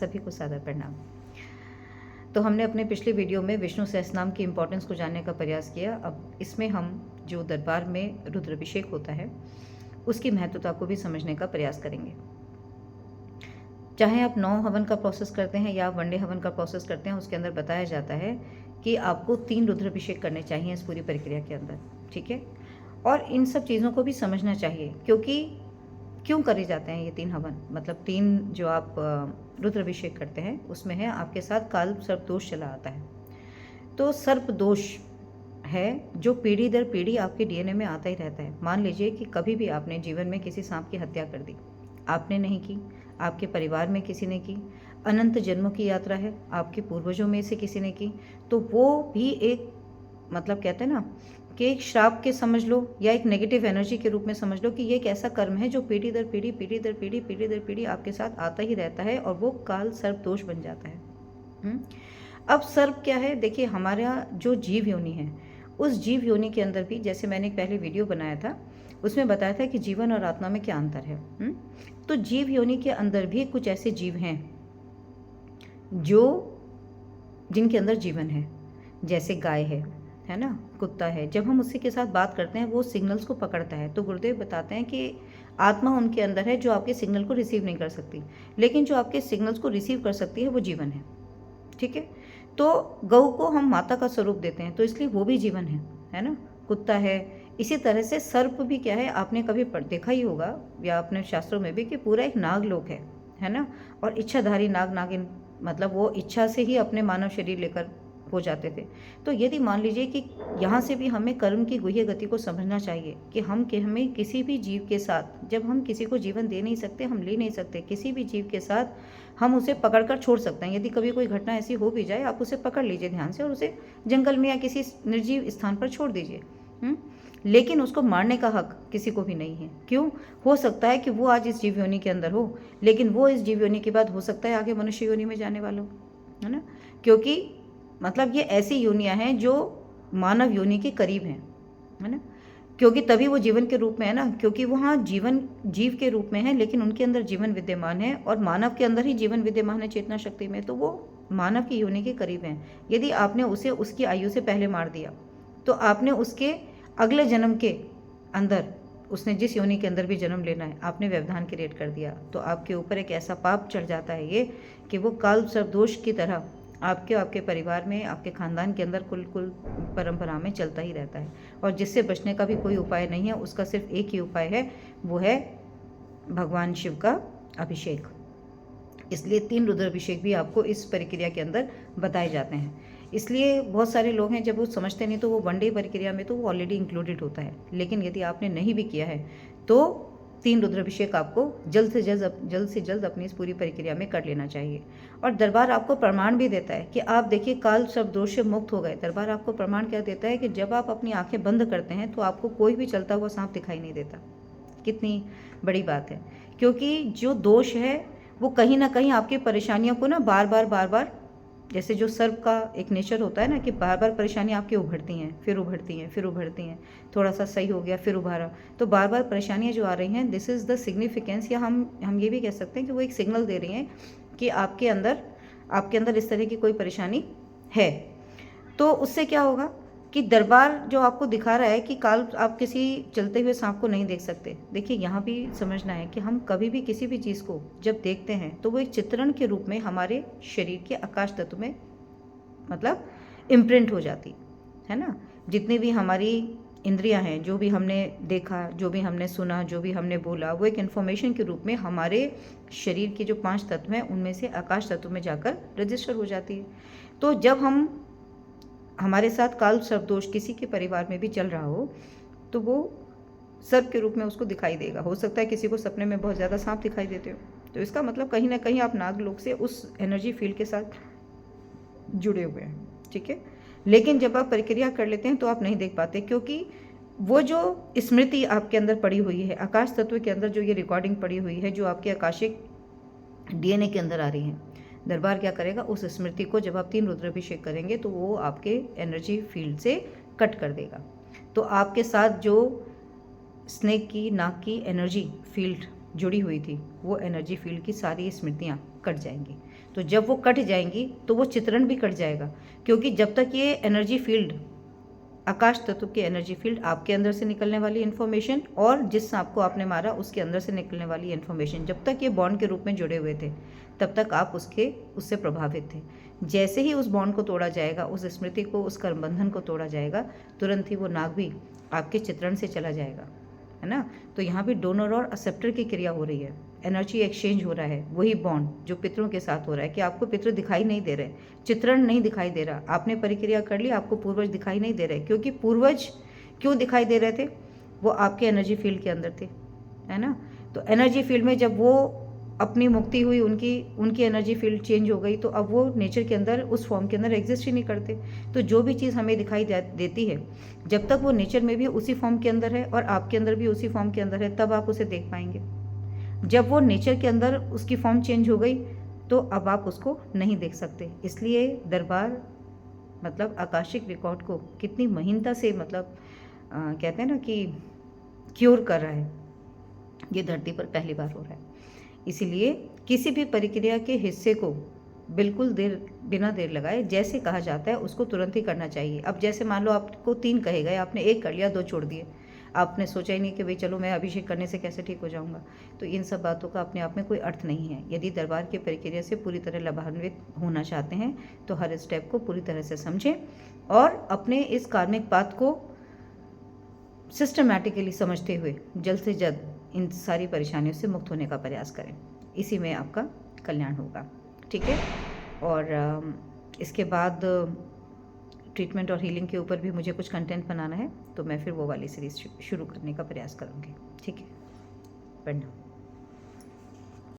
सभी को सादर प्रणाम। तो हमने अपने पिछले वीडियो में विष्णु सहस्त्रनाम की इम्पोर्टेंस को जानने का प्रयास किया। अब इसमें हम जो दरबार में रुद्राभिषेक होता है उसकी महत्वता को भी समझने का प्रयास करेंगे। चाहे आप 9 हवन का प्रोसेस करते हैं या आप वनडे हवन का प्रोसेस करते हैं, उसके अंदर बताया जाता है कि आपको 3 रुद्राभिषेक करने चाहिए इस पूरी प्रक्रिया के अंदर, ठीक है। और इन सब चीज़ों को भी समझना चाहिए, क्योंकि क्यों करे जाते हैं ये 3 हवन, मतलब 3 जो आप रुद्राभिषेक करते हैं उसमें है आपके साथ काल सर्प दोष चला आता है। तो सर्प दोष है जो पीढ़ी दर पीढ़ी आपके डीएनए में आता ही रहता है। मान लीजिए कि कभी भी आपने जीवन में किसी सांप की हत्या कर दी, आपने नहीं की, आपके परिवार में किसी ने की, अनंत जन्मों की यात्रा है, आपके पूर्वजों में से किसी ने की, तो वो भी एक मतलब कहते हैं ना कि एक श्राप के समझ लो या एक नेगेटिव एनर्जी के रूप में समझ लो कि ये एक ऐसा कर्म है जो पीढ़ी दर पीढ़ी पीढ़ी दर पीढ़ी पीढ़ी दर पीढ़ी आपके साथ आता ही रहता है और वो काल सर्प दोष बन जाता है। अब सर्प क्या है, देखिए हमारा जो जीव योनि है उस जीव योनि के अंदर भी, जैसे मैंने एक पहले वीडियो बनाया था उसमें बताया था कि जीवन और आत्मा में क्या अंतर है। तो जीव योनि के अंदर भी कुछ ऐसे जीव हैं जो जिनके अंदर जीवन है, जैसे गाय है ना, कुत्ता है। जब हम उसी के साथ बात करते हैं वो सिग्नल्स को पकड़ता है। तो गुरुदेव बताते हैं कि आत्मा उनके अंदर है जो आपके सिग्नल को रिसीव नहीं कर सकती, लेकिन जो आपके सिग्नल्स को रिसीव कर सकती है वो जीवन है, ठीक है। तो गऊ को हम माता का स्वरूप देते हैं, तो इसलिए वो भी जीवन है ना, कुत्ता है। इसी तरह से सर्प भी क्या है, आपने कभी देखा ही होगा या अपने शास्त्रों में भी कि पूरा एक नागलोक है ना। और इच्छाधारी नाग नागिन, मतलब वो इच्छा से ही अपने मानव शरीर लेकर हो जाते थे। तो यदि मान लीजिए कि यहाँ से भी हमें कर्म की गुह्य गति को समझना चाहिए कि हमें किसी भी जीव के साथ, जब हम किसी को जीवन दे नहीं सकते, हम ले नहीं सकते, किसी भी जीव के साथ हम उसे पकड़ कर छोड़ सकते हैं। यदि कभी कोई घटना ऐसी हो भी जाए, आप उसे पकड़ लीजिए ध्यान से और उसे जंगल में या किसी निर्जीव स्थान पर छोड़ दीजिए, लेकिन उसको मारने का हक किसी को भी नहीं है। क्यों? हो सकता है कि वो आज इस जीव योनि के अंदर हो, लेकिन वो इस जीव योनि के बाद हो सकता है आगे मनुष्य योनि में जाने वाला हो, है ना। क्योंकि मतलब ये ऐसी योनियां हैं जो मानव योनि के करीब हैं, है ना। क्योंकि तभी वो जीवन के रूप में है ना, क्योंकि वहाँ जीव के रूप में है, लेकिन उनके अंदर जीवन विद्यमान है और मानव के अंदर ही जीवन विद्यमान है चेतना शक्ति में, तो वो मानव की योनि के करीब हैं। यदि आपने उसे उसकी आयु से पहले मार दिया तो आपने उसके अगले जन्म के अंदर, उसने जिस योनि के अंदर भी जन्म लेना है, आपने व्यवधान क्रिएट कर दिया, तो आपके ऊपर एक ऐसा पाप चढ़ जाता है ये कि वो काल सर्प दोष की तरह आपके परिवार में, आपके खानदान के अंदर कुल परंपरा में चलता ही रहता है। और जिससे बचने का भी कोई उपाय नहीं है, उसका सिर्फ एक ही उपाय है, वो है भगवान शिव का अभिषेक। इसलिए 3 रुद्राभिषेक भी आपको इस प्रक्रिया के अंदर बताए जाते हैं। इसलिए बहुत सारे लोग हैं, जब वो समझते नहीं तो वो वनडे प्रक्रिया में तो वो ऑलरेडी इंक्लूडेड होता है, लेकिन यदि आपने नहीं भी किया है तो 3 रुद्राभिषेक आपको जल्द से जल्द अपनी इस पूरी प्रक्रिया में कर लेना चाहिए। और दरबार आपको प्रमाण भी देता है कि आप देखिए काल सर्प दोष से मुक्त हो गए। दरबार आपको प्रमाण क्या देता है कि जब आप अपनी आंखें बंद करते हैं तो आपको कोई भी चलता हुआ सांप दिखाई नहीं देता। कितनी बड़ी बात है, क्योंकि जो दोष है वो कहीं ना कहीं आपकी परेशानियों को ना बार बार, जैसे जो सर्प का एक नेचर होता है ना कि बार बार परेशानी आपकी उभरती हैं, फिर उभरती हैं, थोड़ा सा सही हो गया फिर उभारा, तो बार बार परेशानियां जो आ रही हैं, दिस इज़ द सिग्निफिकेंस, या हम ये भी कह सकते हैं कि वो एक सिग्नल दे रही हैं कि आपके अंदर इस तरह की कोई परेशानी है। तो उससे क्या होगा कि दरबार जो आपको दिखा रहा है कि काल आप किसी चलते हुए सांप को नहीं देख सकते। देखिए यहाँ भी समझना है कि हम कभी भी किसी भी चीज़ को जब देखते हैं तो वो एक चित्रण के रूप में हमारे शरीर के आकाश तत्व में मतलब इम्प्रिंट हो जाती है ना। जितनी भी हमारी इंद्रियां हैं, जो भी हमने देखा, जो भी हमने सुना, जो भी हमने बोला, वो एक इन्फॉर्मेशन के रूप में हमारे शरीर के जो 5 तत्व हैं उनमें से आकाश तत्व में जाकर रजिस्टर हो जाती है। तो जब हमारे साथ काल सर्प दोष किसी के परिवार में भी चल रहा हो तो वो सर्प के रूप में उसको दिखाई देगा। हो सकता है किसी को सपने में बहुत ज़्यादा सांप दिखाई देते हो, तो इसका मतलब कहीं ना कहीं आप नागलोक से उस एनर्जी फील्ड के साथ जुड़े हुए हैं, ठीक है। लेकिन जब आप प्रक्रिया कर लेते हैं तो आप नहीं देख पाते, क्योंकि वो जो स्मृति आपके अंदर पड़ी हुई है, आकाश तत्व के अंदर जो ये रिकॉर्डिंग पड़ी हुई है, जो आपके आकाशिक डीएनए के अंदर आ रही है, दरबार क्या करेगा, उस स्मृति को जब आप 3 रुद्राभिषेक करेंगे तो वो आपके एनर्जी फील्ड से कट कर देगा। तो आपके साथ जो स्नेक की नाक की एनर्जी फील्ड जुड़ी हुई थी, वो एनर्जी फील्ड की सारी स्मृतियाँ कट जाएंगी। तो जब वो कट जाएंगी तो वो चित्रण भी कट जाएगा, क्योंकि जब तक ये एनर्जी फील्ड, आकाश तत्व की एनर्जी फील्ड, आपके अंदर से निकलने वाली इन्फॉर्मेशन और जिस सांप को आपने मारा उसके अंदर से निकलने वाली इन्फॉर्मेशन, जब तक ये बॉन्ड के रूप में जुड़े हुए थे तब तक आप उससे प्रभावित थे। जैसे ही उस बॉन्ड को तोड़ा जाएगा, उस स्मृति को, उस कर्मबंधन को तोड़ा जाएगा, तुरंत ही वो नाग भी आपके चित्रण से चला जाएगा, है ना। तो यहाँ भी डोनर और एक्सेप्टर की क्रिया हो रही है, एनर्जी एक्सचेंज हो रहा है। वही बॉन्ड जो पितरों के साथ हो रहा है कि आपको पितृ दिखाई नहीं दे रहे, चित्रण नहीं दिखाई दे रहा, आपने परिक्रिया कर ली, आपको पूर्वज दिखाई नहीं दे रहे। क्योंकि पूर्वज क्यों दिखाई दे रहे थे? वो आपके एनर्जी फील्ड के अंदर थे, है ना। तो एनर्जी फील्ड में जब वो अपनी मुक्ति हुई, उनकी एनर्जी फील्ड चेंज हो गई, तो अब वो नेचर के अंदर उस फॉर्म के अंदर एग्जिस्ट ही नहीं करते। तो जो भी चीज़ हमें दिखाई देती है, जब तक वो नेचर में भी उसी फॉर्म के अंदर है और आपके अंदर भी उसी फॉर्म के अंदर है, तब आप उसे देख पाएंगे। जब वो नेचर के अंदर उसकी फॉर्म चेंज हो गई तो अब आप उसको नहीं देख सकते। इसलिए दरबार मतलब आकाशिक रिकॉर्ड को कितनी महीनता से मतलब कहते हैं ना कि क्योर कर रहा है, ये धरती पर पहली बार हो रहा है। इसीलिए किसी भी प्रक्रिया के हिस्से को बिल्कुल बिना देर लगाए जैसे कहा जाता है उसको तुरंत ही करना चाहिए। अब जैसे मान लो आपको 3 कहे गए, आपने 1 कर लिया, 2 छोड़ दिए, आपने सोचा ही नहीं कि भाई चलो मैं अभिषेक करने से कैसे ठीक हो जाऊंगा। तो इन सब बातों का अपने आप में कोई अर्थ नहीं है। यदि दरबार की प्रक्रिया से पूरी तरह लाभान्वित होना चाहते हैं तो हर स्टेप को पूरी तरह से समझें और अपने इस कार्मिक पाथ को सिस्टमैटिकली समझते हुए जल्द से जल्द इन सारी परेशानियों से मुक्त होने का प्रयास करें। इसी में आपका कल्याण होगा, ठीक है। और इसके बाद ट्रीटमेंट और हीलिंग के ऊपर भी मुझे कुछ कंटेंट बनाना है, तो मैं फिर वो वाली सीरीज़ शुरू करने का प्रयास करूँगी, ठीक है। प्रणाम।